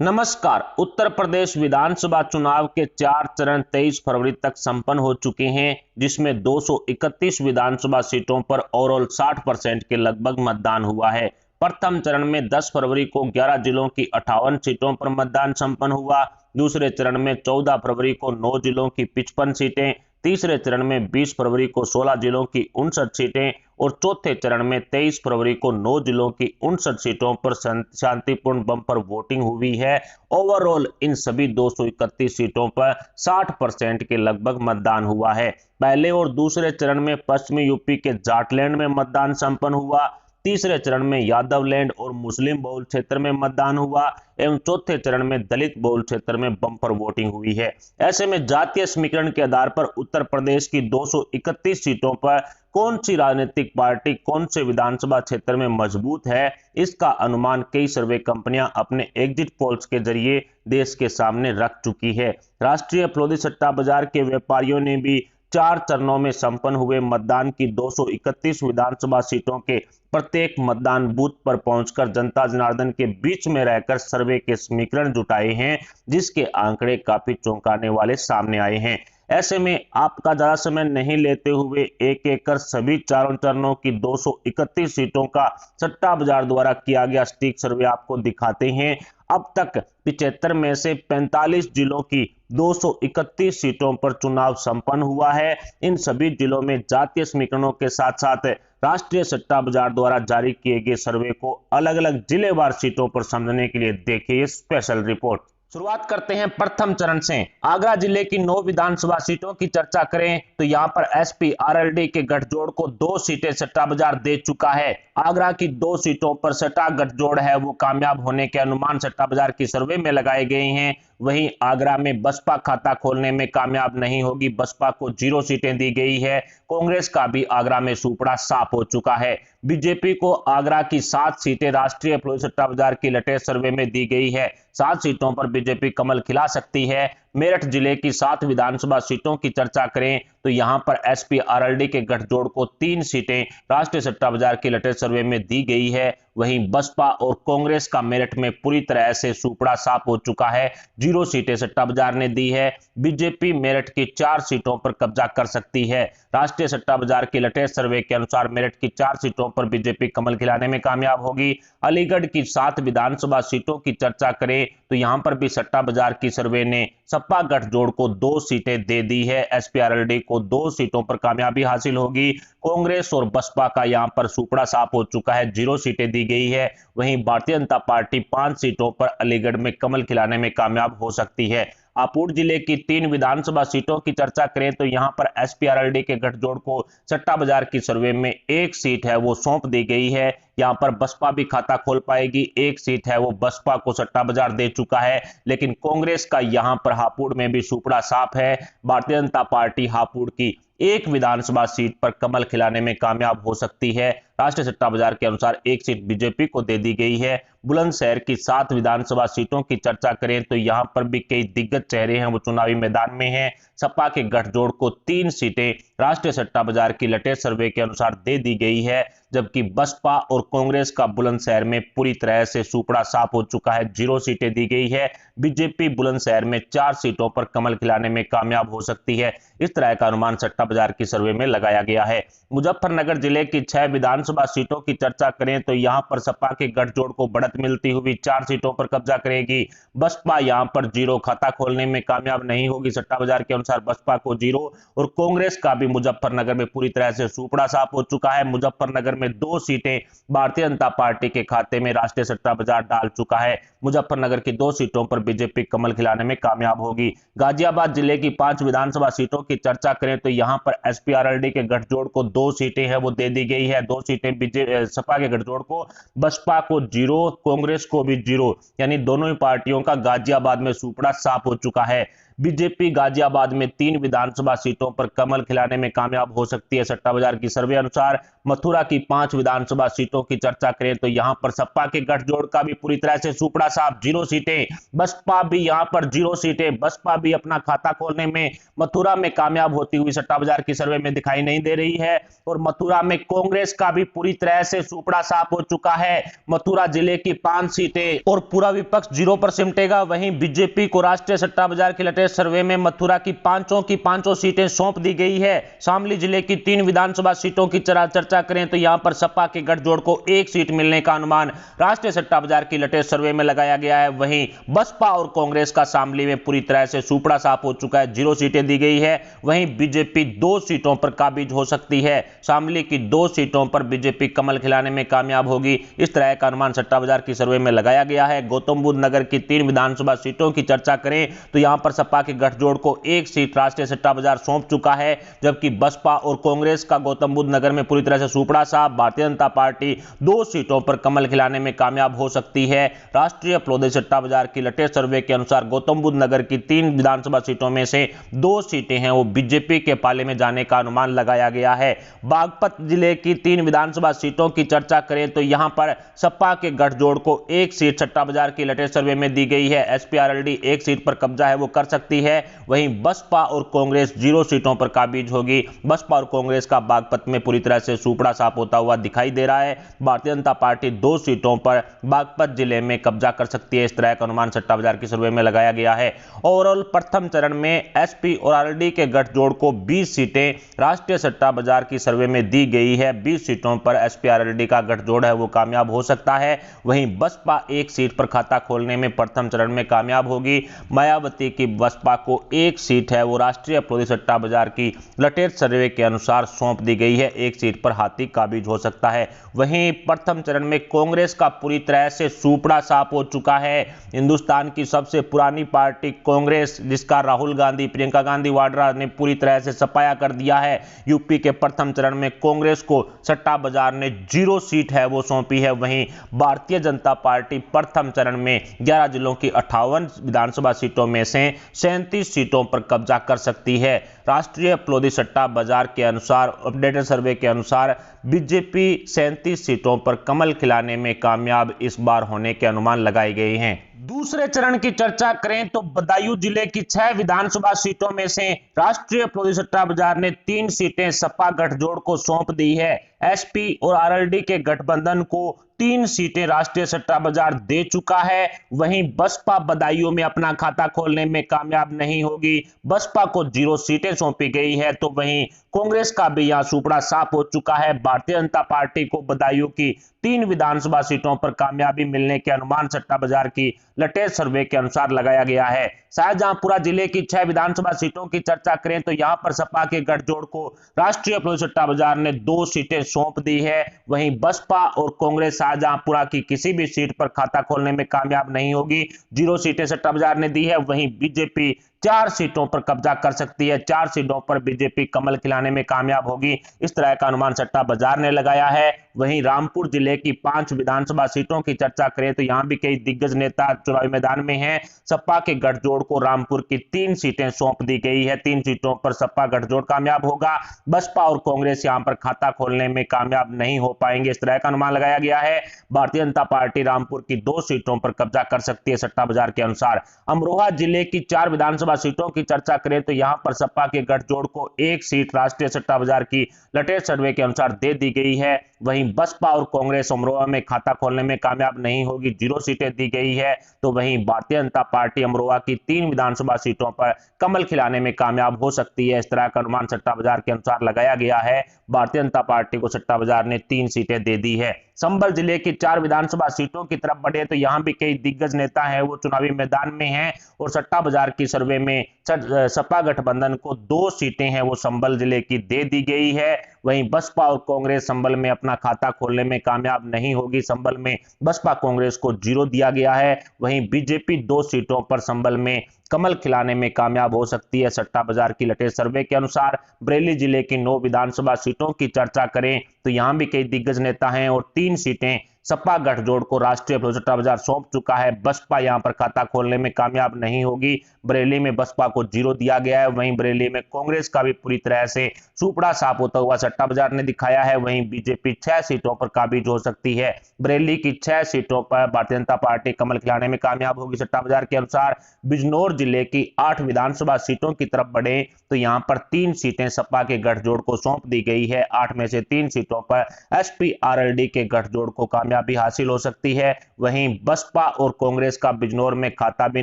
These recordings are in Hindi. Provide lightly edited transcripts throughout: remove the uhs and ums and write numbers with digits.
नमस्कार। उत्तर प्रदेश विधानसभा चुनाव के 4 चरण 23 फरवरी तक संपन्न हो चुके हैं, जिसमें 231 विधानसभा सीटों पर ओवरऑल 60% के लगभग मतदान हुआ है। प्रथम चरण में 10 फरवरी को 11 जिलों की 58 सीटों पर मतदान संपन्न हुआ। दूसरे चरण में 14 फरवरी को 9 जिलों की 55 सीटें, तीसरे चरण में 20 फरवरी को 16 जिलों की 59 सीटें और चौथे चरण में 23 फरवरी को 9 जिलों की 59 सीटों पर शांतिपूर्ण बम्पर वोटिंग हुई है। ओवरऑल इन सभी 231 सीटों पर 60% के लगभग मतदान हुआ है। पहले और दूसरे चरण में पश्चिमी यूपी के जाटलैंड में मतदान संपन्न हुआ। तीसरे चरण में यादवलैंड और मुस्लिम बहुल क्षेत्र में मतदान हुआ एवं चौथे चरण में दलित बहुल क्षेत्र में बम्पर वोटिंग हुई है। ऐसे में जातीय समीकरण के आधार पर उत्तर प्रदेश की 231 सीटों पर कौन सी राजनीतिक पार्टी कौन से विधानसभा क्षेत्र में मजबूत है, इसका अनुमान कई सर्वे कंपनियां अपने एग्जिट पोल्स के जरिए देश के सामने रख चुकी है। राष्ट्रीय फरोख्त सट्टा बाजार के व्यापारियों ने भी 4 चरणों में संपन्न हुए मतदान की 231 विधानसभा सीटों के प्रत्येक मतदान बूथ पर पहुंचकर जनता जनार्दन के बीच में रहकर सर्वे के समीकरण जुटाए हैं, जिसके आंकड़े काफी चौंकाने वाले सामने आए हैं। ऐसे में आपका ज्यादा समय नहीं लेते हुए एक एक कर सभी 4 चरणों की 231 सीटों का सट्टा बाजार द्वारा किया गया सटीक सर्वे आपको दिखाते हैं। अब तक 75 में से 45 जिलों की 231 सीटों पर चुनाव संपन्न हुआ है। इन सभी जिलों में जातीय समीकरणों के साथ साथ राष्ट्रीय सट्टा बाजार द्वारा जारी किए गए सर्वे को अलग अलग जिलेवार सीटों पर समझने के लिए देखिए स्पेशल रिपोर्ट। शुरुआत करते हैं प्रथम चरण से। आगरा जिले की 9 विधानसभा सीटों की चर्चा करें तो यहां पर एसपी आरएलडी के गठजोड़ को 2 सीटें सट्टा बाजार दे चुका है। आगरा की 2 सीटों पर सट्टा गठजोड़ है वो कामयाब होने के अनुमान सट्टा बाजार की सर्वे में लगाए गए हैं। वहीं आगरा में बसपा खाता खोलने में कामयाब नहीं होगी, बसपा को 0 सीटें दी गई है। कांग्रेस का भी आगरा में सुपड़ा साफ हो चुका है। बीजेपी को आगरा की 7 सीटें राष्ट्रीय फरोख्त सट्टा बाजार की लेटेस्ट सर्वे में दी गई है। 7 सीटों पर बीजेपी कमल खिला सकती है। मेरठ जिले की 7 विधानसभा सीटों की चर्चा करें तो यहां पर एसपी आरएलडी के गठजोड़ को 3 सीटें राष्ट्रीय सट्टा बाजार की लेटेस्ट सर्वे में दी गई है। वहीं बसपा और कांग्रेस का मेरठ में पूरी तरह से सुपड़ा साफ हो चुका है, 0 सीटें सट्टा बाजार ने दी है। बीजेपी मेरठ की 4 सीटों पर कब्जा कर सकती है। राष्ट्रीय सट्टा बाजार की लेटेस्ट सर्वे के अनुसार मेरठ की 4 सीटों पर बीजेपी कमल खिलाने में कामयाब होगी। अलीगढ़ की 7 विधानसभा सीटों की चर्चा करें तो यहां पर भी सट्टा बाजार की सर्वे ने सपा गठजोड़ को 2 सीटें दे दी है। एसपी आरएलडी को 2 सीटों पर कामयाबी हासिल होगी। कांग्रेस और बसपा का यहां पर सुपड़ा साफ हो चुका है, 0 सीटें दी गई है। वहीं भारतीय जनता पार्टी 5 सीटों पर अलीगढ़ में कमल खिलाने में कामयाब हो सकती है। हापुड़ जिले की 3 विधानसभा सीटों की चर्चा करें तो यहां पर एसपी आरएलडी के गठजोड़ को सट्टा बाजार की सर्वे में 1 सीट है वो सौंप दी गई है। यहां पर बसपा भी खाता खोल पाएगी, 1 सीट है वो बसपा को सट्टा बाजार दे चुका है। लेकिन कांग्रेस का यहां पर हापुड़ में भी सुपड़ा साफ है। भारतीय जनता पार्टी हापुड़ की 1 विधानसभा सीट पर कमल खिलाने में कामयाब हो सकती है। राष्ट्रीय सट्टा बाजार के अनुसार 1 सीट बीजेपी को दे दी गई है। बुलंदशहर की 7 विधानसभा सीटों की चर्चा करें तो यहां पर भी कई दिग्गज चेहरे हैं वो चुनावी मैदान में हैं। सपा के गठजोड़ को 3 सीटें राष्ट्रीय सट्टा बाजार की लेटेस्ट सर्वे के अनुसार दे दी गई है, जबकि बसपा और कांग्रेस का बुलंदशहर में पूरी तरह से सुपड़ा साफ हो चुका है, 0 सीटें दी गई है। बीजेपी बुलंदशहर में 4 सीटों पर कमल खिलाने में कामयाब हो सकती है। इस तरह का अनुमान सट्टा बाजार की सर्वे में लगाया गया है। मुजफ्फरनगर जिले की 6 विधानसभा सीटों की चर्चा करें तो यहां पर सपा के गठजोड़ को बढ़त मिलती हुई 4 सीटों पर कब्जा करेगी। बसपा यहां पर 0 खाता खोलने में कामयाब नहीं होगी, सट्टा बाजार के अनुसार बसपा को 0। और कांग्रेस का भी मुजफ्फरनगर में पूरी तरह से सुपड़ा साफ हो चुका है। मुजफ्फरनगर में 2 सीटें भारतीय जनता पार्टी के खाते में राष्ट्रीय सट्टा बाजार डाल चुका है। मुजफ्फरनगर की 2 सीटों पर बीजेपी कमल खिलाने में कामयाब होगी। गाजियाबाद जिले की 5 विधानसभा सीटों की चर्चा करें तो यहां पर एसपी आरएलडी के गठजोड़ को 2 सीटें हैं वो दे दी गई है। 2 सीटें सपा के गठजोड़ को, बसपा को 0, कांग्रेस को भी 0, यानी दोनों ही पार्टियों का गाजियाबाद में सुपड़ा साफ हो चुका है। बीजेपी गाजियाबाद में 3 विधानसभा सीटों पर कमल खिलाने में कामयाब हो सकती है। सट्टा बाजार की सर्वे अनुसार मथुरा की 5 विधानसभा सीटों की चर्चा करें तो यहां पर सपा के गठजोड़ का भी पूरी तरह से सुपड़ा साफ, 0 सीटें। बसपा भी यहां पर 0 सीटें। बसपा भी अपना खाता खोलने में मथुरा में कामयाब होती हुई सट्टा बाजार की सर्वे में दिखाई नहीं दे रही है। और मथुरा में कांग्रेस का भी पूरी तरह से सुपड़ा साफ हो चुका है। मथुरा जिले की 5 सीटें और पूरा विपक्ष 0 पर सिमटेगा। वहीं बीजेपी को राष्ट्रीय सट्टा बाजार की लेटेस्ट सर्वे में मथुरा की पांचों सीटें सौंप दी गई है। शामली जिले की 3 विधानसभा सीटों की चर्चा करें तो यहां पर सपा के गठजोड़ को 1 सीट मिलने का अनुमान राष्ट्रीय सट्टा बाजार की लेटेस्ट सर्वे में लगाया गया है। वहीं बसपा और कांग्रेस का शामली में पूरी तरह से सुपड़ा साफ हो चुका है, 0 सीटें दी गई है। वहीं बीजेपी 2 सीटों पर काबिज हो सकती है। शामली की 2 सीटों पर बीजेपी कमल खिलाने में कामयाब होगी, इस तरह का अनुमान सट्टा बाजार की सर्वे में लगाया गया है। गौतम बुद्ध नगर की 3 विधानसभा सीटों की चर्चा करें तो यहां पर सपा के गठजोड़ को 1 सीट राष्ट्रीय सट्टा बाजार सौंप चुका है, जबकि बसपा और कांग्रेस का गौतम बुद्ध नगर में पूरी तरह से सुपड़ा साफ। भारतीय जनता पार्टी 2 सीटों पर कमल खिलाने में कामयाब हो सकती है। राष्ट्रीय प्रोदेश सट्टा बाजार की लेटेस्ट सर्वे के अनुसार गौतम बुद्ध नगर की 3 विधानसभा सीटों में से 2 सीटें हैं वो बीजेपी के पाले में जाने का अनुमान लगाया गया है। बागपत जिले की 3 विधानसभा सीटों की चर्चा करें तो यहां पर सपा के गठजोड़ को 1 सीट सट्टा बाजार की लेटेस्ट सर्वे में दी गई है। एसपीआरएलडी 1 सीट पर कब्जा है वो कर सकती है। वहीं बसपा और कांग्रेस 0 सीटों पर काबिज होगी। बसपा और कांग्रेस का बागपत में पूरी तरह से सुपड़ा साफ होता हुआ दिखाई दे रहा है। भारतीय जनता पार्टी 2 सीटों पर बागपत जिले में कब्जा कर सकती है, इस तरह का अनुमान सट्टा बाजार की सर्वे में लगाया गया है। ओवरऑल प्रथम चरण में एसपी और आरएलडी के गठजोड़ को 20 सीटें राष्ट्रीय सट्टा बाजार की सर्वे में दी गई है। 20 सीटों पर एसपी आरएलडी का गठजोड़ है वो कामयाब हो सकता है। वहीं बसपा 1 सीट पर खाता खोलने में प्रथम चरण में कामयाब होगी। मायावती की बसपा को 1 सीट है वो राष्ट्रीय प्रोदेश सट्टा बाजार की लेटेस्ट सर्वे के अनुसार सौंप दी गई है। 1 सीट पर हाथी काबिज हो सकता है। वहीं प्रथम चरण में कांग्रेस का पूरी तरह से सुपड़ा साफ हो चुका है। हिंदुस्तान की सबसे पुरानी पार्टी कांग्रेस, जिसका राहुल गांधी, प्रियंका गांधी वाड्रा ने पूरी तरह से सफाया कर दिया है। यूपी के प्रथम चरण में कांग्रेस को सट्टा बाजार ने 0 सीट है वो सौंपी है। वहीं भारतीय जनता पार्टी प्रथम चरण में 11 जिलों की 58 विधानसभा सीटों में से 37 सीटों पर कब्जा कर सकती है। राष्ट्रीय प्रोदेश सट्टा बाजार के अनुसार अपडेटेड सर्वे के अनुसार बीजेपी 37 सीटों पर कमल खिलाने में कामयाब इस बार होने के अनुमान लगाए गए हैं। दूसरे चरण की चर्चा करें तो बदायूं जिले की 6 विधानसभा सीटों में से राष्ट्रीय प्रोदेश सट्टा बाजार ने 3 सीटें सपा गठजोड़ को सौंप दी है। एसपी और आरएलडी के गठबंधन को 3 सीटें राष्ट्रीय सट्टा बाजार दे चुका है। वहीं बसपा बदायूं में अपना खाता खोलने में कामयाब नहीं होगी। बसपा को 0 सीटें सौंपी गई है। तो वहीं कांग्रेस का भी यहां सुपड़ा साफ हो चुका है। भारतीय जनता पार्टी को बदायूं की 3 विधानसभा सीटों पर कामयाबी मिलने के अनुमान सट्टा बाजार की लेटेस्ट सर्वे के अनुसार लगाया गया है। शाहजहांपुरा जिले की 6 विधानसभा सीटों की चर्चा करें तो यहां पर सपा के गठजोड़ को राष्ट्रीय प्रोदेश सट्टा बाजार ने 2 सीटें सौंप दी है। वहीं बसपा और कांग्रेस शाहजहांपुरा की किसी भी सीट पर खाता खोलने में कामयाब नहीं होगी, 0 सीटें सट्टा बाजार ने दी है। वहीं बीजेपी 4 सीटों पर कब्जा कर सकती है। 4 सीटों पर बीजेपी कमल खिलाने में कामयाब होगी, इस तरह का अनुमान सट्टा बाजार ने लगाया है। वहीं रामपुर जिले की 5 विधानसभा सीटों की चर्चा करें तो यहां भी कई दिग्गज नेता चुनावी मैदान में हैं। सपा के गठजोड़ को रामपुर की 3 सीटें सौंप दी गई है। 3 सीटों पर सपा गठजोड़ कामयाब होगा। बसपा और कांग्रेस यहां पर खाता खोलने में कामयाब नहीं हो पाएंगे, इस तरह का अनुमान लगाया गया है। भारतीय जनता पार्टी रामपुर की 2 सीटों पर कब्जा कर सकती है सट्टा बाजार के अनुसार। अमरोहा जिले की 4 विधानसभा सीटों की चर्चा करें तो यहां पर सपा के गठजोड़ को 1 सीट राष्ट्रीय सट्टा बाजार की लेटेस्ट सर्वे के अनुसार दे दी गई है। वहीं बसपा और कांग्रेस अमरोहा में खाता खोलने में कामयाब नहीं होगी, 0 सीटें दी गई है। तो वहीं भारतीय जनता पार्टी अमरोहा की 3 विधानसभा सीटों पर कमल खिलाने में कामयाब हो सकती है, इस तरह का अनुमान सट्टा बाजार के अनुसार लगाया गया है। भारतीय जनता पार्टी को सट्टा बाजार ने 3 सीटें दे दी है। संभल जिले की 4 विधानसभा सीटों की तरफ बढ़े तो यहां भी कई दिग्गज नेता हैं वो चुनावी मैदान में हैं और सट्टा बाजार की सर्वे में सपा गठबंधन को 2 सीटें हैं वो संभल जिले की दे दी गई है। वहीं बसपा और कांग्रेस संभल में अपना खाता खोलने में कामयाब नहीं होगी। संभल में बसपा कांग्रेस को 0 दिया गया है। वहीं बीजेपी 2 सीटों पर संभल में कमल खिलाने में कामयाब हो सकती है। सट्टा बाजार की लेटेस्ट सर्वे के अनुसार बरेली जिले की 9 विधानसभा सीटों की चर्चा करें तो यहां भी कई दिग्गज नेता हैं और 3 सीटें सपा गठजोड़ को राष्ट्रीय सट्टा बाजार सौंप चुका है। बसपा यहां पर खाता खोलने में कामयाब नहीं होगी। बरेली में बसपा को 0 दिया गया है। वहीं बरेली में कांग्रेस का भी पूरी तरह से सुपड़ा साफ होता हुआ सट्टा बाजार ने दिखाया है। वहीं बीजेपी 6 सीटों पर काबिज हो सकती है। बरेली की 6 सीटों पर भारतीय जनता पार्टी कमल खिलाने में कामयाब होगी। सट्टा बाजार के अनुसार बिजनौर जिले की 8 विधानसभा सीटों की तरफ बढ़े तो यहां पर 3 सीटें सपा के गठजोड़ को सौंप दी गई है। 8 में से 3 सीटों पर एसपी आरएलडी के गठजोड़ को कामयाबी हासिल हो सकती है। वहीं बसपा और कांग्रेस का बिजनौर में खाता भी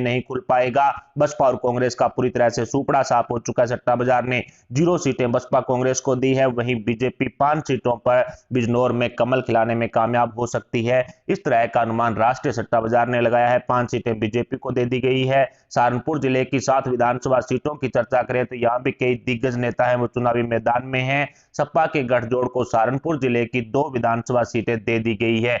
नहीं खुल पाएगा। बसपा और कांग्रेस का पूरी तरह से सुपड़ा साफ हो चुका है। सट्टा बाजार ने 0 सीटें बसपा कांग्रेस को दी है। वहीं बीजेपी 5 सीटों पर बिजनौर में कमल खिलाने में कामयाब हो सकती है। इस तरह का अनुमान राष्ट्रीय सट्टा बाजार ने लगाया है। 5 सीटें बीजेपी को दे दी गई है। सहारनपुर जिले की 7 विधानसभा सीटों की चर्चा करें तो यहां भी कई दिग्गज नेता हैं वो चुनावी मैदान में हैं। सपा के गठजोड़ को सहारनपुर जिले की 2 विधानसभा सीटें दे दी गई है।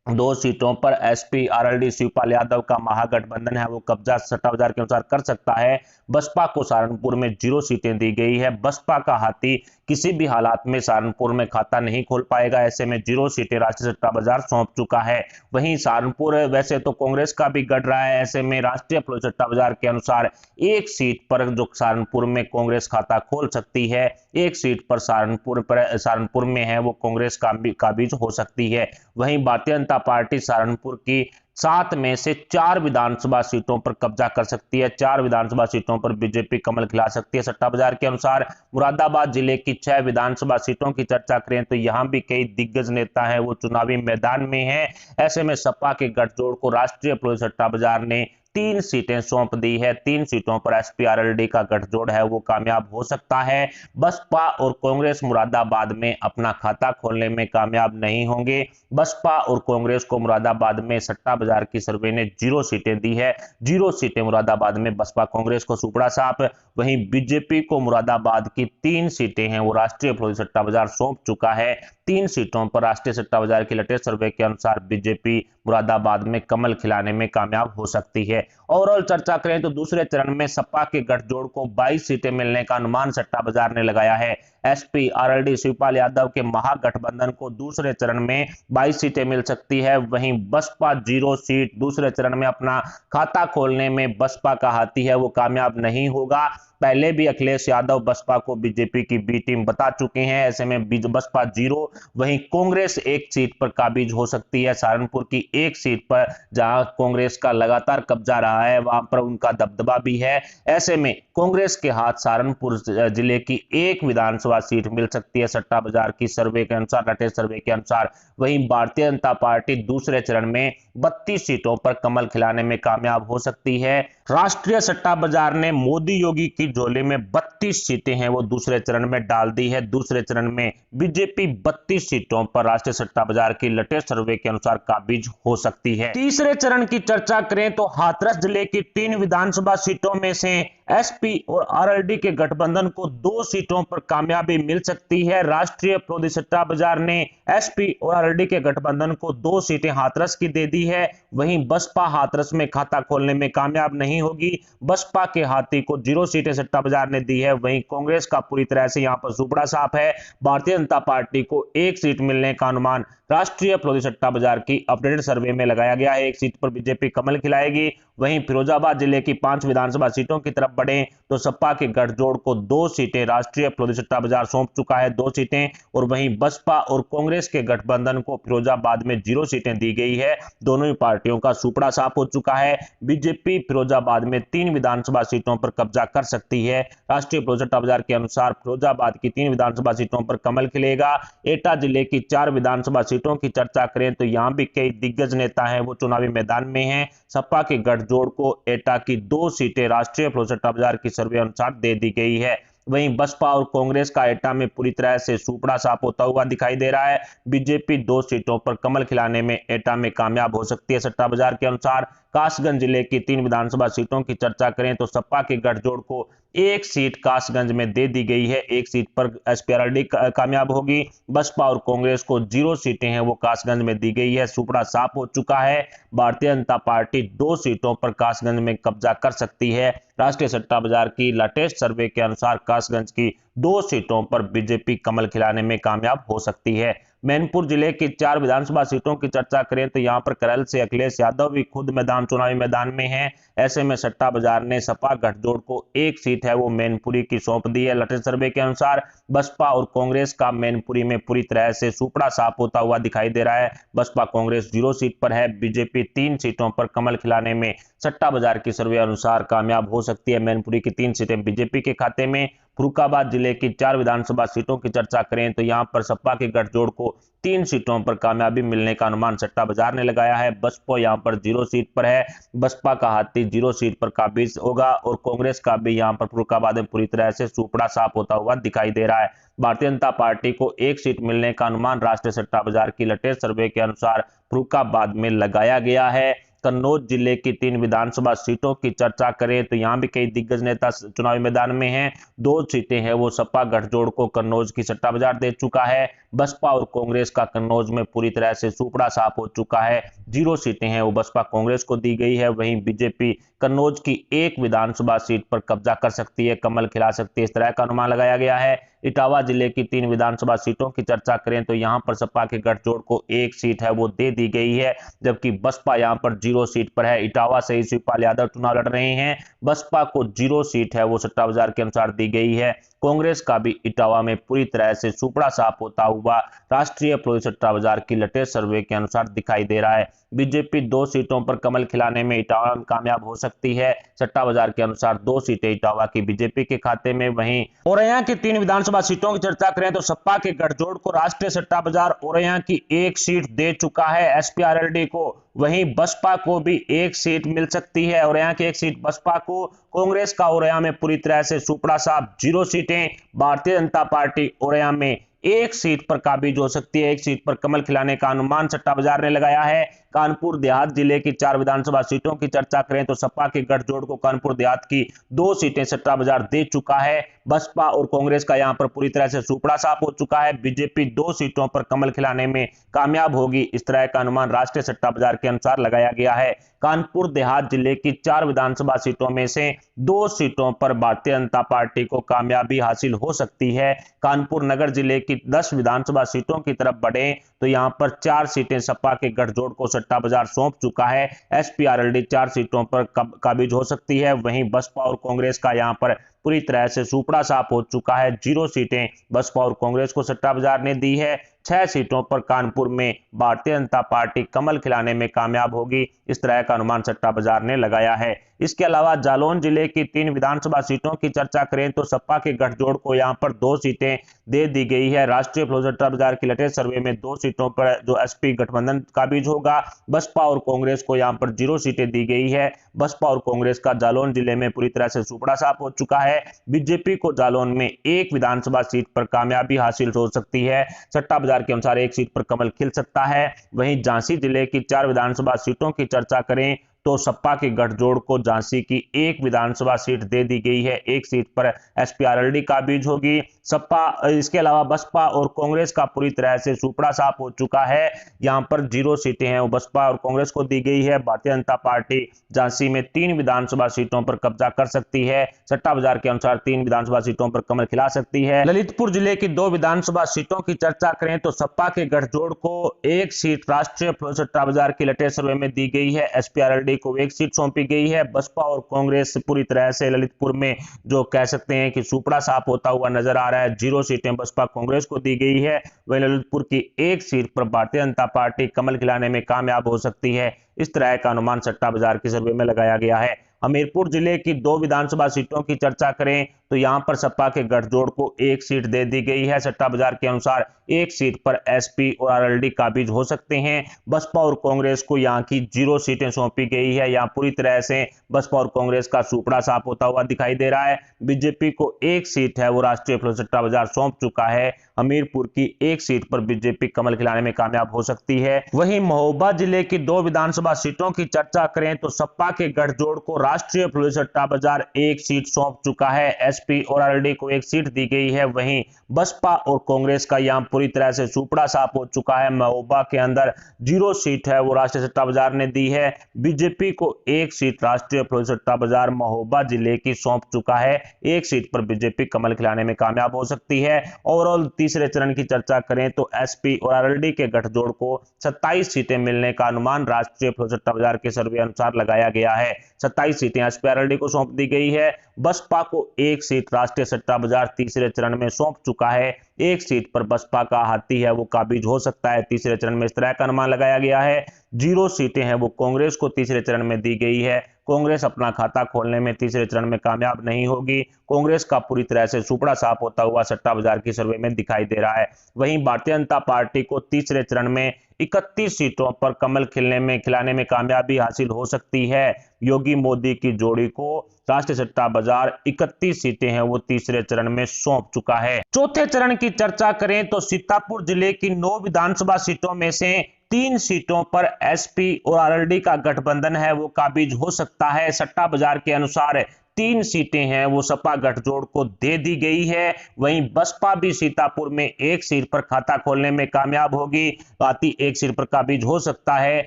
2 सीटों पर एसपी आरएलडी शिवपाल यादव का महागठबंधन है वो कब्जा सट्टा बाजार के अनुसार कर सकता है। बसपा को सहारनपुर में 0 सीटें दी गई है। बसपा का हाथी किसी भी हालात में सहारनपुर में खाता नहीं खोल पाएगा। ऐसे में 0 सीटें राष्ट्रीय सट्टा बाजार सौंप चुका है। वहीं सहारनपुर वैसे तो कांग्रेस का भी गढ़ रहा है। ऐसे में राष्ट्रीय सट्टा बाजार के अनुसार 1 सीट पर जो सहारनपुर में कांग्रेस खाता खोल सकती है, 1 सीट पर सहारनपुर में है वो कांग्रेस काबिज हो सकती है। वहीं भारतीय जनता पार्टी सहारनपुर की 7 में से 4 विधानसभा सीटों पर कब्जा कर सकती है। 4 विधानसभा सीटों पर बीजेपी कमल खिला सकती है। सट्टा बाजार के अनुसार मुरादाबाद जिले की 6 विधानसभा सीटों की चर्चा करें तो यहां भी कई दिग्गज नेता हैं वो चुनावी मैदान में हैं। ऐसे में सपा के गठजोड़ को राष्ट्रीय सट्टा बाजार ने 3 सीटें सौंप दी है। 3 सीटों पर एसपी आरएलडी का गठजोड़ है वो कामयाब हो सकता है। बसपा और कांग्रेस मुरादाबाद में अपना खाता खोलने में कामयाब नहीं होंगे। बसपा और कांग्रेस को मुरादाबाद में सट्टा बाजार की सर्वे ने 0 सीटें दी है। 0 सीटें मुरादाबाद में बसपा कांग्रेस को सुपड़ा साफ। वहीं बीजेपी को मुरादाबाद की 3 सीटें हैं वो राष्ट्रीय सट्टा बाजार सौंप चुका है। 3 सीटों पर राष्ट्रीय सट्टा बाजार की लेटेस्ट सर्वे के अनुसार बीजेपी मुरादाबाद में कमल खिलाने में कामयाब हो सकती है। ओवरऑल चर्चा करें तो दूसरे चरण में सपा के गठजोड़ को 22 सीटें मिलने का अनुमान सट्टा बाजार ने लगाया है। एसपी आरएलडी शिवपाल यादव के महागठबंधन को दूसरे चरण में 22 सीटें मिल सकती है। वहीं बसपा 0 सीट दूसरे चरण में अपना खाता खोलने में बसपा का हाथी है वो कामयाब नहीं होगा। पहले भी अखिलेश यादव बसपा को बीजेपी की बी टीम बता चुके हैं। ऐसे में बसपा 0, वहीं कांग्रेस 1 सीट पर काबिज हो सकती है। सहारनपुर की 1 सीट पर जहां कांग्रेस का लगातार कब्जा रहा है वहां पर उनका दबदबा भी है। ऐसे में कांग्रेस के हाथ सहारनपुर जिले की 1 विधानसभा सीट मिल सकती है सट्टा बाजार की सर्वे के अनुसार, लेटेस्ट सर्वे के अनुसार। वहीं भारतीय जनता पार्टी दूसरे चरण में 32 सीटों पर कमल खिलाने में कामयाब हो सकती है। राष्ट्रीय सट्टा बाजार ने मोदी योगी की झोली में 32 सीटें हैं वो दूसरे चरण में डाल दी है। दूसरे चरण में बीजेपी 32 सीटों पर राष्ट्रीय सट्टा बाजार की लेटेस्ट सर्वे के अनुसार काबिज हो सकती है। तीसरे चरण की चर्चा करें तो हाथरस जिले की 3 विधानसभा सीटों में से एसपी और आरएलडी के गठबंधन को 2 सीटों पर कामयाबी मिल सकती है। राष्ट्रीय सट्टा बाजार ने एसपी और आरएलडी के गठबंधन को 2 सीटें हाथरस की दे दी है। वहीं बसपा हाथरस में खाता खोलने में कामयाब नहीं होगी। बसपा के हाथी को 0 सीटें सट्टा बाजार ने दी है। वहीं कांग्रेस का पूरी तरह से यहां पर सुपड़ा साफ है। भारतीय जनता पार्टी को 1 सीट मिलने का अनुमान राष्ट्रीय सट्टा बाजार की अपडेटेड सर्वे में लगाया गया है। 1 सीट पर बीजेपी कमल खिलाएगी। वहीं फिरोजाबाद जिले की 5 विधानसभा सीटों की तरफ बढ़े तो सपा के गठजोड़ को 2 सीटें राष्ट्रीय सट्टा बाजार सौंप चुका है, 2 सीटें। और वहीं बसपा और कांग्रेस के गठबंधन को फिरोजाबाद में 0 सीटें दी गई है। दोनों ही पार्टियों का सुपड़ा साफ हो चुका है। बीजेपी फिरोजाबाद में 3 विधानसभा सीटों पर कब्जा कर सकती है। राष्ट्रीय सट्टा बाजार के अनुसार फिरोजाबाद की 3 विधानसभा सीटों पर कमल खिलेगा। एटा जिले की 4 विधानसभा सीटों की चर्चा करें तो यहां भी कई दिग्गज नेता हैं वो चुनावी मैदान में हैं। सपा के गठजोड़ को एटा की 2 सीटें राष्ट्रीय सट्टा बाजार की सर्वे अनुसार दे दी गई है। वहीं बसपा और कांग्रेस का एटा में पूरी तरह से सुपड़ा साफ होता हुआ दिखाई दे रहा है। बीजेपी 2 सीटों पर कमल खिलाने में एटा में कामयाब हो सकती है सट्टा बाजार के अनुसार। कासगंज जिले की 3 विधानसभा सीटों की चर्चा करें तो सपा के गठजोड़ को 1 सीट कासगंज में दे दी गई है। 1 सीट पर एसपी आरएलडी कामयाब होगी। बसपा और कांग्रेस को 0 सीटें हैं वो कासगंज में दी गई है। सुपड़ा साफ हो चुका है। भारतीय जनता पार्टी 2 सीटों पर कासगंज में कब्जा कर सकती है। राष्ट्रीय सट्टा बाजार की लेटेस्ट सर्वे के अनुसार कासगंज की 2 सीटों पर बीजेपी कमल खिलाने में कामयाब हो सकती है। मैनपुर जिले की 4 विधानसभा सीटों की चर्चा करें तो यहां पर करैल से अखिलेश यादव भी खुद चुनावी मैदान में हैं। ऐसे में सट्टा बाजार ने सपा गठजोड़ को एक सीट है वो मैनपुरी की सौंप दी है। लेटेस्ट सर्वे के अनुसार बसपा और कांग्रेस का मैनपुरी में पूरी तरह से सुपड़ा साफ होता हुआ दिखाई दे रहा है। बसपा कांग्रेस 0 सीट पर है, बीजेपी 3 सीटों पर कमल खिलाने में सट्टा बाजार की सर्वे अनुसार कामयाब हो सकती है। मैनपुरी की 3 सीटें बीजेपी के खाते में। फर्रुखाबाद जिले की 4 विधानसभा सीटों की चर्चा करें तो यहां पर सपा के गठजोड़ को 3 सीटों पर कामयाबी मिलने का अनुमान सट्टा बाजार ने लगाया है। बसपा यहां पर 0 सीट पर है, बसपा का हाथी 0 सीट पर काबिज होगा और कांग्रेस का भी यहां पर फर्रुखाबाद में पूरी तरह से सुपड़ा साफ होता हुआ दिखाई दे रहा है। भारतीय जनता पार्टी को 1 सीट मिलने का अनुमान राष्ट्रीय सट्टा बाजार की लेटेस्ट सर्वे के अनुसार फर्रुखाबाद में लगाया गया है। कन्नौज जिले की 3 विधानसभा सीटों की चर्चा करें तो यहां भी कई दिग्गज नेता चुनावी मैदान में हैं। 2 सीटें हैं वो सपा गठजोड़ को कन्नौज की सट्टा बाजार दे चुका है। बसपा और कांग्रेस का कन्नौज में पूरी तरह से सुपड़ा साफ हो चुका है। 0 सीटें हैं वो बसपा कांग्रेस को दी गई है। वहीं बीजेपी कन्नौज की 1 विधानसभा सीट पर कब्जा कर सकती है, कमल खिला सकती है, इस तरह का अनुमान लगाया गया है। इटावा जिले की 3 विधानसभा सीटों की चर्चा करें तो यहां पर सपा के गठजोड़ को 1 सीट है वो दे दी गई है, जबकि बसपा यहां पर 0 सीट पर है। इटावा से ही शिवपाल यादव चुनाव लड़ रहे हैं। बसपा को 0 सीट है वो सट्टा बाजार के अनुसार दी गई है। कांग्रेस का भी इटावा में पूरी तरह से सुपड़ा साफ होता हुआ राष्ट्रीय प्रोदित सट्टा बाजार की लेटेस्ट सर्वे के अनुसार दिखाई दे रहा है। बीजेपी 2 सीटों पर कमल खिलाने में इटावा में कामयाब हो सकती है। सट्टा बाजार के अनुसार 2 सीटें इटावा की बीजेपी के खाते में। वहीं औरैया की 3 विधानसभा सीटों की चर्चा करें तो सपा के गठजोड़ को राष्ट्रीय सट्टा बाजार औरैया की 1 सीट दे चुका है एसपीआरएलडी को। वहीं बसपा को भी 1 सीट मिल सकती है, औरैया की 1 सीट बसपा को। कांग्रेस का औरैया में पूरी तरह से सुपड़ा साफ 0 सीटें। भारतीय जनता पार्टी औरैया में 1 सीट पर काबिज हो सकती है। 1 सीट पर कमल खिलाने का अनुमान सट्टा बाजार ने लगाया है। कानपुर देहात जिले की 4 विधानसभा सीटों की चर्चा करें तो सपा के गठजोड़ को कानपुर देहात की 2 सीटें सट्टा बाजार दे चुका है। बसपा और कांग्रेस का यहां पर पूरी तरह से सुपड़ा साफ हो चुका है। बीजेपी 2 सीटों पर कमल खिलाने में कामयाब होगी, इस तरह का अनुमान राष्ट्रीय सट्टा बाजार के अनुसार लगाया गया है। कानपुर देहात जिले की 4 विधानसभा सीटों में से 2 सीटों पर भारतीय जनता पार्टी को कामयाबी हासिल हो सकती है। कानपुर नगर जिले की 10 विधानसभा सीटों की तरफ बढ़े तो यहां पर 4 सीटें सपा के गठजोड़ को सट्टा बाजार सौंप चुका है। एसपीआरएलडी 4 सीटों पर काबिज हो सकती है। वहीं बसपा और कांग्रेस का यहां पर पूरी तरह से सुपड़ा साफ हो चुका है। 0 सीटें बसपा और कांग्रेस को सट्टा बाजार ने दी है। 6 सीटों पर कानपुर में भारतीय जनता पार्टी कमल खिलाने में कामयाब होगी, इस तरह का अनुमान सट्टा बाजार ने लगाया है। इसके अलावा जालौन जिले की 3 विधानसभा सीटों की चर्चा करें तो सपा के गठजोड़ को यहां पर 2 सीटें दे दी गई है। राष्ट्रीय सट्टा बाजार की लेटेस्ट सर्वे में 2 सीटों पर जो एसपी गठबंधन काबिज होगा। बसपा और कांग्रेस को यहां पर 0 सीटें दी गई है। बसपा और कांग्रेस का जालौन जिले में पूरी तरह से सुपड़ा साफ हो चुका है। बीजेपी को जालौन में 1 विधानसभा सीट पर कामयाबी हासिल हो सकती है। सट्टा बाजार के अनुसार 1 सीट पर कमल खिल सकता है। वहीं झांसी जिले की 4 विधानसभा सीटों की चर्चा करें तो सपा के गठजोड़ को झांसी की 1 विधानसभा सीट दे दी गई है। 1 सीट पर एसपीआरएलडी काबिज होगी। सपा इसके अलावा बसपा और कांग्रेस का पूरी तरह से सुपड़ा साफ हो चुका है। यहां पर 0 सीटें हैं वो बसपा और कांग्रेस को दी गई है। भारतीय जनता पार्टी झांसी में 3 विधानसभा सीटों पर कब्जा कर सकती है। सट्टा बाजार के अनुसार 3 विधानसभा सीटों पर कमल खिला सकती है। ललितपुर जिले की 2 विधानसभा सीटों की चर्चा करें तो सपा के गठजोड़ को 1 सीट राष्ट्रीय सट्टा बाजार की लेटेस्ट सर्वे में दी गई है। एसपीआरएलडी को 1 सीट सौंपी गई है। बसपा और कांग्रेस पूरी तरह से ललितपुर में जो कह सकते हैं कि सुपड़ा साफ होता हुआ नजर आ रहा है। 0 सीटें बसपा कांग्रेस को दी गई है। वहीं ललितपुर की 1 सीट पर भारतीय जनता पार्टी कमल खिलाने में कामयाब हो सकती है। इस तरह का अनुमान सट्टा बाजार की सर्वे में लगाया गया है। हमीरपुर जिले की 2 विधानसभा सीटों की चर्चा करें तो यहां पर सपा के गठजोड़ को 1 सीट दे दी गई है। सट्टा बाजार के अनुसार 1 सीट पर एसपी और आरएलडी काबिज हो सकते हैं। बसपा और कांग्रेस को यहां की 0 सीटें सौंपी गई है। यहां पूरी तरह से बसपा और कांग्रेस का सुपड़ा साफ होता हुआ दिखाई दे रहा है। बीजेपी को 1 सीट है वो राष्ट्रीय सट्टा बाजार सौंप चुका है। हमीरपुर की 1 सीट पर बीजेपी कमल खिलाने में कामयाब हो सकती है। वहीं महोबा जिले की 2 विधानसभा सीटों की चर्चा करें तो सपा के गठजोड़ को राष्ट्रीय फ्लोरी सट्टा बाजार एक सीट सौंप चुका है। एसपी और आरएलडी को एक सीट दी गई है। वहीं बसपा और कांग्रेस का यहां पूरी तरह से सुपड़ा साफ हो चुका है। महोबा के अंदर 0 सीट है वो राष्ट्रीय सट्टा बाजार ने दी है। बीजेपी को एक सीट राष्ट्रीय फ्लोरी सट्टा बाजार महोबा जिले की सौंप चुका है। एक सीट पर बीजेपी कमल खिलाने में कामयाब हो सकती है। ओवरऑल तीसरे चरण की चर्चा करें तो एसपी और आरएलडी के गठजोड़ को 27 सीटें मिलने का अनुमान राष्ट्रीय फ्लोरी सट्टा बाजार के सर्वे अनुसार लगाया गया है। 27 सीटें एसपी आरएलडी को सौंप दी गई है। बसपा को एक सीट राष्ट्रीय सट्टा बाजार तीसरे चरण में सौंप चुका है। एक सीट पर बसपा का हाथी है वो काबिज हो सकता है तीसरे चरण में, इस तरह का अनुमान लगाया गया है। 0 सीटें हैं वो कांग्रेस को तीसरे चरण में दी गई है। कांग्रेस अपना खाता खोलने में तीसरे चरण में कामयाब नहीं होगी। कांग्रेस का पूरी तरह से सुपड़ा साफ होता हुआ सट्टा बाजार की सर्वे में दिखाई दे रहा है। वहीं भारतीय जनता पार्टी को तीसरे चरण में 31 सीटों पर कमल खिलाने में कामयाबी हासिल हो सकती है। योगी मोदी की जोड़ी को राष्ट्रीय सट्टा बाजार 31 सीटें हैं वो तीसरे चरण में सौंप चुका है। चौथे चरण की चर्चा करें तो सीतापुर जिले की 9 विधानसभा सीटों में से 3 सीटों पर एसपी और आरएलडी का गठबंधन है वो काबिज हो सकता है। सट्टा बाजार के अनुसार 3 सीटें हैं वो सपा गठजोड़ को दे दी गई है। वहीं बसपा भी सीतापुर में एक सीट पर खाता खोलने में कामयाब होगी, बाकी एक सीट पर काबिज हो सकता है।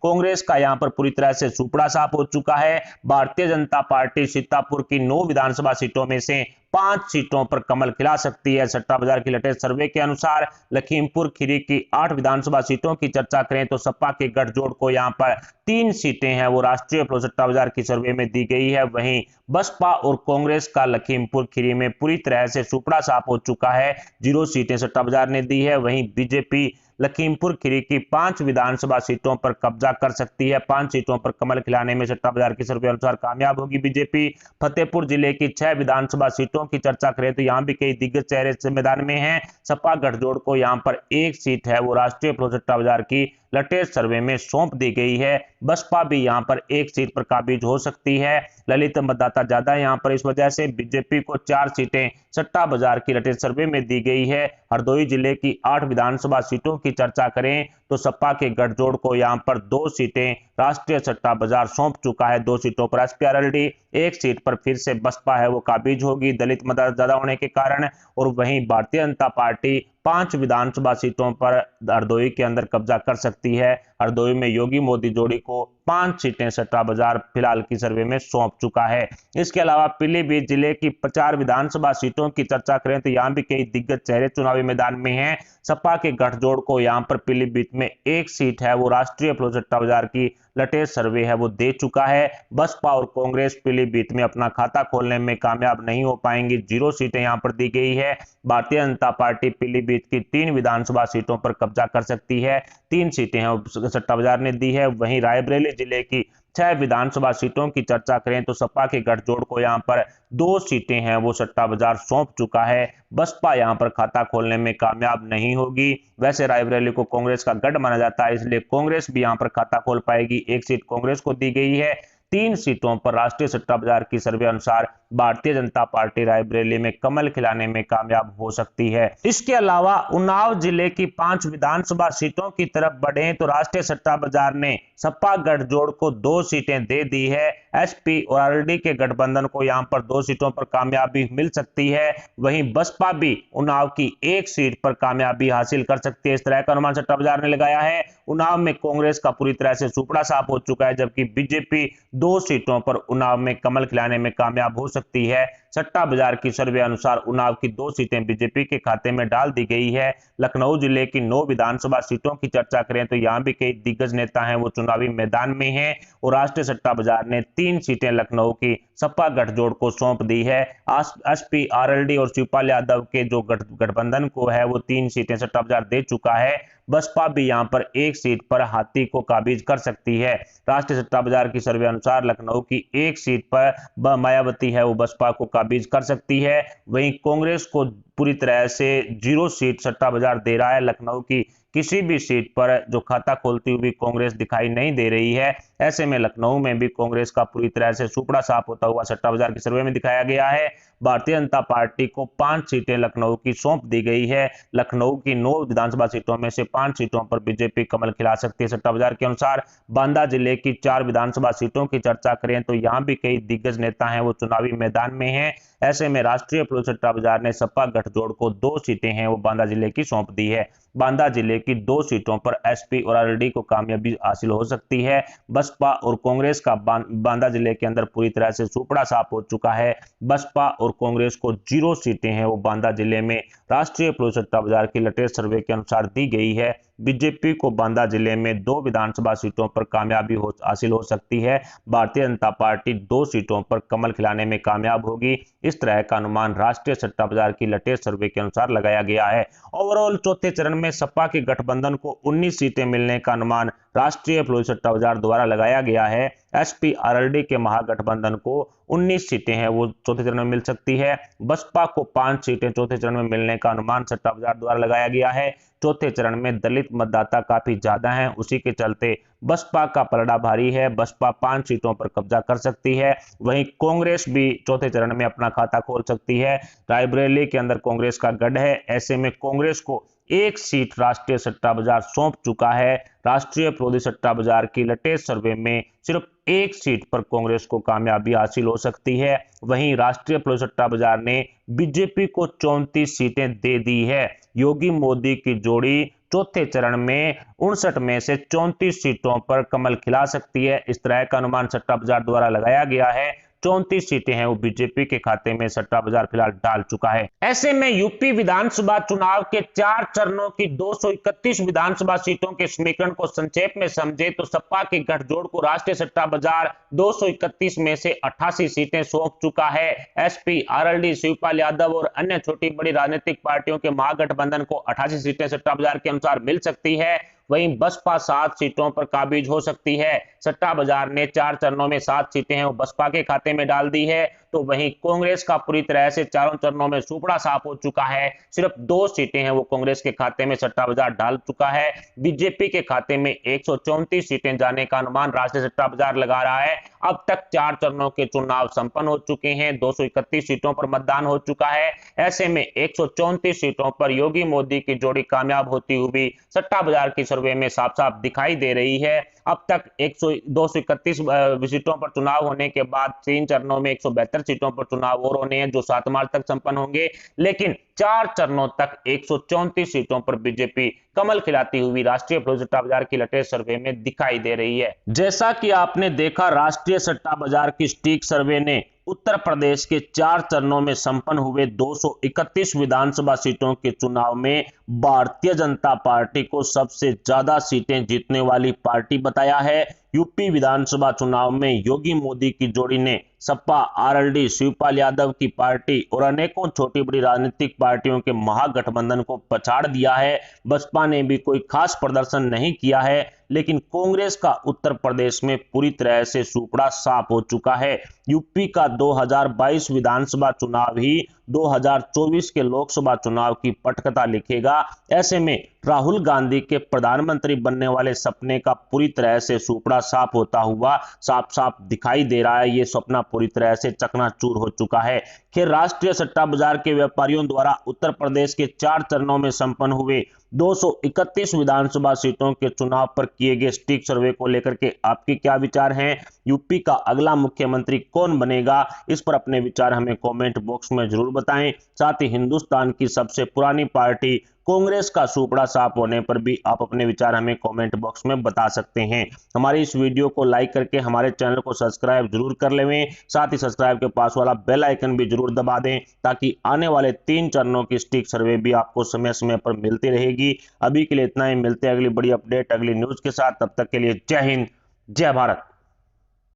कांग्रेस का यहां पर पूरी तरह से सुपड़ा साफ हो चुका है। भारतीय जनता पार्टी सीतापुर की 9 विधानसभा सीटों में से 5 सीटों पर कमल खिला सकती है। सट्टा बाजार की लेटेस्ट सर्वे के अनुसार लखीमपुर खीरी की 8 विधानसभा सीटों की चर्चा करें तो सपा के गठजोड़ को यहां पर 3 सीटें हैं वो राष्ट्रीय फ्लोरी सट्टा बाजार की सर्वे में दी गई है। वहीं बसपा और कांग्रेस का लखीमपुर खीरी में पूरी तरह से सुपड़ा साफ हो चुका है। 0 सीटें सट्टा बाजार ने दी है। वहीं बीजेपी लखीमपुर खीरी की 5 विधानसभा सीटों पर कब्जा कर सकती है। 5 सीटों पर कमल खिलाने में सट्टा बाजार की सर्वे अनुसार कामयाब होगी बीजेपी। फतेहपुर जिले की 6 विधानसभा सीटों की चर्चा करें तो यहां भी कई दिग्गज चेहरे मैदान में हैं। सपा गठजोड़ को यहां पर एक सीट है वो राष्ट्रीय फ्लोरी सट्टा बाजार की लेटेस्ट सर्वे में सौंप दी गई है। बसपा भी यहां पर एक सीट पर काबिज हो सकती है। ललित मतदाता ज्यादा है यहां पर, इस वजह से बीजेपी को 4 सीटें सट्टा बाजार की लेटेस्ट सर्वे में दी गई है। हरदोई जिले की 8 विधानसभा सीटों की चर्चा करें तो सपा के गठजोड़ को यहां पर 2 सीटें राष्ट्रीय सट्टा बाजार सौंप चुका है। 2 सीटों पर एसपी आरएलडी, एक सीट पर फिर से बसपा है वो काबिज होगी दलित मतदाता ज्यादा होने के कारण। और वहीं भारतीय जनता पार्टी 5 विधानसभा सीटों पर हरदोई के अंदर कब्जा कर सकती है। हरदोई में योगी मोदी जोड़ी को 5 सीटें सट्टा बाजार फिलहाल की सर्वे में सौंप चुका है। इसके अलावा पीलीभीत जिले की 4 विधानसभा सीटों की चर्चा करें तो यहां भी कई दिग्गज चेहरे चुनावी मैदान में हैं। सपा के गठजोड़ को यहां पर पीलीभीत में एक सीट है वो राष्ट्रीय फ्लोरी सट्टा बाजार की लेटेस्ट सर्वे है वो दे चुका है। बसपा और कांग्रेस पीलीभीत में अपना खाता खोलने में कामयाब नहीं हो पाएंगी। 0 सीटें यहां पर दी गई है। भारतीय जनता पार्टी पीलीभीत की 3 विधानसभा सीटों पर कब्जा कर सकती है। 3 सीटें हैं सट्टा बाजार ने दी है। वहीं रायबरेली जिले की 6 विधानसभा सीटों की चर्चा करें तो सपा के गठजोड़ को यहां पर 2 सीटें हैं वो सट्टा बाजार सौंप चुका है। बसपा यहां पर खाता खोलने में कामयाब नहीं होगी। वैसे रायबरेली को कांग्रेस का गढ़ माना जाता है, इसलिए कांग्रेस भी यहां पर खाता खोल पाएगी। एक सीट कांग्रेस को दी गई है। 3 सीटों पर राष्ट्रीय सट्टा बाजार की सर्वे अनुसार भारतीय जनता पार्टी रायबरेली में कमल खिलाने में कामयाब हो सकती है। इसके अलावा उन्नाव जिले की 5 विधानसभा सीटों की तरफ बढ़े तो राष्ट्रीय सट्टा बाजार ने सपा गठजोड़ को 2 सीटें दे दी है। एसपी और आरएलडी के गठबंधन को यहां पर 2 सीटों पर कामयाबी मिल सकती है। वहीं बसपा भी उन्नाव की 1 सीट पर कामयाबी हासिल कर सकती है, इस तरह का अनुमान सट्टा बाजार ने लगाया है। उन्नाव में कांग्रेस का पूरी तरह से सुपड़ा साफ हो चुका है, जबकि बीजेपी 2 सीटों पर उन्नाव में कमल खिलाने में कामयाब हो सकती है। सट्टा बाजार की सर्वे अनुसार उन्नाव की 2 सीटें बीजेपी के खाते में डाल दी गई है। लखनऊ जिले की 9 विधानसभा सीटों की चर्चा करें तो यहां भी कई दिग्गज नेता हैं वो चुनावी मैदान में हैं और राष्ट्रीय सट्टा बाजार ने 3 सीटें लखनऊ की सपा गठजोड़ को सौंप दी है। एसपी आरएलडी और शिवपाल यादव के जो गठबंधन को है वो 3 सीटें सट्टा बाजार दे चुका है। बसपा भी यहां पर 1 सीट पर हाथी को काबिज कर सकती है। राष्ट्रीय सट्टा बाजार की सर्वे अनुसार लखनऊ की 1 सीट पर मायावती है वो बसपा को काबिज कर सकती है। वहीं कांग्रेस को पूरी तरह से 0 सीट सट्टा बाजार दे रहा है। लखनऊ की किसी भी सीट पर जो खाता खोलती हुई कांग्रेस दिखाई नहीं दे रही है। ऐसे में लखनऊ में भी कांग्रेस का पूरी तरह से सुपड़ा साफ होता हुआ सट्टा बाजार के सर्वे में दिखाया गया है। भारतीय जनता पार्टी को 5 सीटें लखनऊ की सौंप दी गई है। लखनऊ की 9 विधानसभा सीटों में से 5 सीटों पर बीजेपी कमल खिला सकती है। सट्टा बाजार के अनुसार बांदा जिले की 4 विधानसभा सीटों की चर्चा करें तो यहां भी कई दिग्गज नेता हैं वो चुनावी मैदान में हैं। ऐसे में राष्ट्रीय प्रोलिस सट्टा बाजार ने सपा गठजोड़ को 2 सीटें हैं वो बांदा जिले की सौंप दी है। बांदा जिले की 2 सीटों पर एसपी और आरएलडी को कामयाबी हासिल हो सकती है। बसपा और कांग्रेस का बांदा जिले के अंदर पूरी तरह से सुपड़ा साफ हो चुका है। बसपा और कांग्रेस को 0 सीटें हैं वो बांदा जिले में राष्ट्रीय प्रोलिस सट्टा बाजार की लेटेस्ट सर्वे के अनुसार दी गई है। बीजेपी को बांदा जिले में 2 विधानसभा सीटों पर कामयाबी हासिल हो सकती है। भारतीय जनता पार्टी 2 सीटों पर कमल खिलाने में कामयाब होगी। इस तरह का अनुमान राष्ट्रीय सट्टा बाजार की लेटेस्ट सर्वे के अनुसार लगाया गया है। ओवरऑल चौथे चरण में सपा के गठबंधन को 19 सीटें मिलने का अनुमान राष्ट्रीय प्रोलिस सट्टा बाजार द्वारा लगाया गया है। एसपी आरएलडी के महागठबंधन को 19 सीटें हैं वो चौथे चरण में मिल सकती है। बसपा को 5 सीटें चौथे चरण में मिलने का अनुमान सट्टा बाजार द्वारा लगाया गया है। चौथे चरण में दलित मतदाता काफी ज्यादा हैं, उसी के चलते बसपा का पलड़ा भारी है। बसपा 5 सीटों पर कब्जा कर सकती है। वहीं कांग्रेस भी चौथे चरण में अपना खाता खोल सकती है। रायबरेली के अंदर कांग्रेस का गढ़ है। ऐसे में कांग्रेस को 1 सीट राष्ट्रीय सट्टा बाजार सौंप चुका है। राष्ट्रीय प्रोलिस सट्टा बाजार की लेटेस्ट सर्वे में सिर्फ 1 सीट पर कांग्रेस को कामयाबी हासिल हो सकती है। वहीं राष्ट्रीय प्रोलिस सट्टा बाजार ने बीजेपी को 34 सीटें दे दी है। योगी मोदी की जोड़ी चौथे चरण में 59 में से 34 सीटों पर कमल खिला सकती है। इस तरह का अनुमान सट्टा बाजार द्वारा लगाया गया है। 34 सीटें हैं वो बीजेपी के खाते में सट्टा बाजार फिलहाल डाल चुका है। ऐसे में यूपी विधानसभा चुनाव के 4 चरणों की 231 विधानसभा सीटों के समीकरण को संक्षेप में समझे तो सपा के गठजोड़ को राष्ट्रीय सट्टा बाजार 231 में से 88 सीटें सौंप चुका है। एसपी, आरएलडी, शिवपाल यादव और अन्य छोटी बड़ी राजनीतिक पार्टियों के महागठबंधन को 88 सीटें सट्टा बाजार के अनुसार मिल सकती है। वहीं बसपा 7 सीटों पर काबिज हो सकती है। सट्टा बाजार ने 4 चरणों में 7 सीटें हैं वो बसपा के खाते में डाल दी है। तो वहीं कांग्रेस का पूरी तरह से चारों चरणों में सुपड़ा साफ हो चुका है। सिर्फ 2 सीटें हैं वो कांग्रेस के खाते में सट्टा बाजार डाल चुका है। बीजेपी के खाते में 134 सीटें जाने का अनुमान राष्ट्रीय सट्टा बाजार लगा रहा है। अब तक 4 चरणों के चुनाव संपन्न हो चुके हैं। 231 सीटों पर मतदान हो चुका है। ऐसे में 134 सीटों पर योगी मोदी की जोड़ी कामयाब होती हुई सट्टा बाजार की सर्वे में साफ साफ दिखाई दे रही है। अब तक 231 सीटों पर चुनाव होने के बाद 3 चरणों में 172 सीटों पर चुनाव और होने हैं जो 7 मार्च तक संपन्न होंगे। लेकिन 4 चरणों तक 134 सीटों पर बीजेपी कमल खिलाती हुई राष्ट्रीय प्रोलिस सट्टा बाजार की लेटेस्ट सर्वे में दिखाई दे रही है। जैसा कि आपने देखा, राष्ट्रीय सट्टा बाजार की सटीक सर्वे ने उत्तर प्रदेश के 4 चरणों में संपन्न हुए 231 विधानसभा सीटों के चुनाव में भारतीय जनता पार्टी को सबसे ज्यादा सीटें जीतने वाली पार्टी बताया है। यूपी विधानसभा चुनाव में योगी मोदी की जोड़ी ने सपा, आरएलडी, शिवपाल यादव की पार्टी और अनेकों छोटी बड़ी राजनीतिक पार्टियों के महागठबंधन को पछाड़ दिया है। बसपा ने भी कोई खास प्रदर्शन नहीं किया है, लेकिन कांग्रेस का उत्तर प्रदेश में पूरी तरह से सुपड़ा साफ हो चुका है। यूपी का 2022 विधानसभा चुनाव ही 2024 के लोकसभा चुनाव की पटकथा लिखेगा। ऐसे में राहुल गांधी के प्रधानमंत्री बनने वाले सपने का पूरी तरह से सुपड़ा साफ होता हुआ साफ साफ दिखाई दे रहा है। ये सपना पूरी तरह से चकनाचूर हो चुका है। खैर, राष्ट्रीय सट्टा बाजार के व्यापारियों द्वारा उत्तर प्रदेश के 4 चरणों में संपन्न हुए 231 विधानसभा सीटों के चुनाव पर किए गए सटीक सर्वे को लेकर के आपके क्या विचार हैं? यूपी का अगला मुख्यमंत्री कौन बनेगा? इस पर अपने विचार हमें कमेंट बॉक्स में जरूर बताएं। साथ ही हिंदुस्तान की सबसे पुरानी पार्टी कांग्रेस का सुपड़ा साफ होने पर भी आप अपने विचार हमें कमेंट बॉक्स में बता सकते हैं। हमारी इस वीडियो को लाइक करके हमारे चैनल को सब्सक्राइब जरूर कर लें। साथ ही सब्सक्राइब के पास वाला बेल आइकन भी जरूर दबा दें ताकि आने वाले 3 चरणों की सटीक सर्वे भी आपको समय समय पर मिलती रहेगी। अभी के लिए इतना ही, मिलते हैं अगली बड़ी अपडेट अगली न्यूज के साथ। तब तक के लिए जय हिंद, जय भारत।